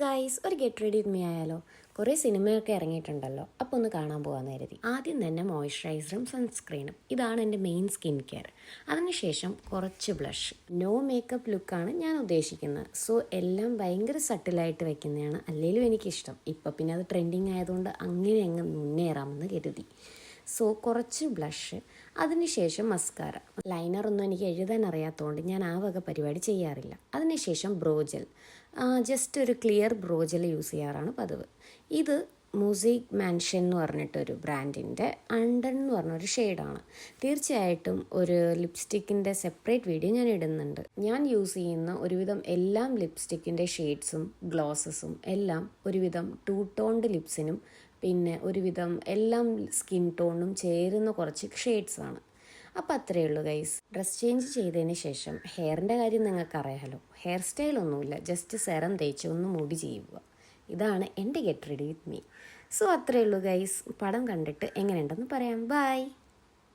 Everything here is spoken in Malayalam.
ഗൈസ്, ഒരു ഗെറ്റ് റെഡി വിത്ത് മീ ആയാലോ? കുറേ സിനിമയൊക്കെ ഇറങ്ങിയിട്ടുണ്ടല്ലോ, അപ്പോൾ ഒന്ന് കാണാൻ പോകാമെന്ന് കരുതി. ആദ്യം തന്നെ മോയ്സ്ചറൈസറും സൺസ്ക്രീനും, ഇതാണ് എൻ്റെ മെയിൻ സ്കിൻ കെയർ. അതിനുശേഷം കുറച്ച് ബ്ലഷ്. നോ മേക്കപ്പ് ലുക്കാണ് ഞാൻ ഉദ്ദേശിക്കുന്നത്. സോ എല്ലാം ഭയങ്കര സട്ടിലായിട്ട് വെക്കുന്നതാണ് അല്ലെങ്കിലും എനിക്കിഷ്ടം. ഇപ്പം പിന്നെ അത് ട്രെൻഡിങ് ആയതുകൊണ്ട് അങ്ങനെ അങ്ങ് മുന്നേറാമെന്ന് കരുതി. സോ കുറച്ച് ബ്ലഷ്, അതിനുശേഷം മസ്കാര. ലൈനറൊന്നും എനിക്ക് എഴുതാൻ അറിയാത്തതുകൊണ്ട് ഞാൻ ആ വക പരിപാടി ചെയ്യാറില്ല. അതിനുശേഷം ബ്രോജൽ, ജസ്റ്റ് ഒരു ക്ലിയർ ബ്രോജൽ യൂസ് ചെയ്യാറാണ് പതിവ്. ഇത് മ്യൂസിക് മാൻഷൻ എന്ന് പറഞ്ഞിട്ടൊരു ബ്രാൻഡിൻ്റെ അണ്ടൻ എന്ന് പറഞ്ഞൊരു ഷെയ്ഡാണ്. തീർച്ചയായിട്ടും ഒരു ലിപ്സ്റ്റിക്കിൻ്റെ സെപ്പറേറ്റ് വീഡിയോ ഞാൻ ഇടുന്നുണ്ട്. ഞാൻ യൂസ് ചെയ്യുന്ന ഒരുവിധം എല്ലാം ലിപ്സ്റ്റിക്കിൻ്റെ ഷെയ്ഡ്സും ഗ്ലോസസും എല്ലാം ഒരുവിധം ടൂ ടോൺഡ് ലിപ്സിനും പിന്നെ ഒരുവിധം എല്ലാം സ്കിൻ ടോണും ചേരുന്ന കുറച്ച് ഷെയ്ഡ്സാണ്. അപ്പോൾ അത്രയേ ഉള്ളൂ ഗൈസ്. ഡ്രസ് ചേഞ്ച് ചെയ്തതിന് ശേഷം ഹെയറിൻ്റെ കാര്യം നിങ്ങൾക്കറിയാമല്ലോ. ഹെയർ സ്റ്റൈലൊന്നുമില്ല, ജസ്റ്റ് സെറം തേച്ച് ഒന്ന് മുടി ചെയ്യുക. ഇതാണ് എൻ്റെ get ready with me. So അത്രയേ ഉള്ളൂ ഗൈസ്. പടം കണ്ടിട്ട് എങ്ങനെയുണ്ടെന്ന് പറയാം. ബൈ.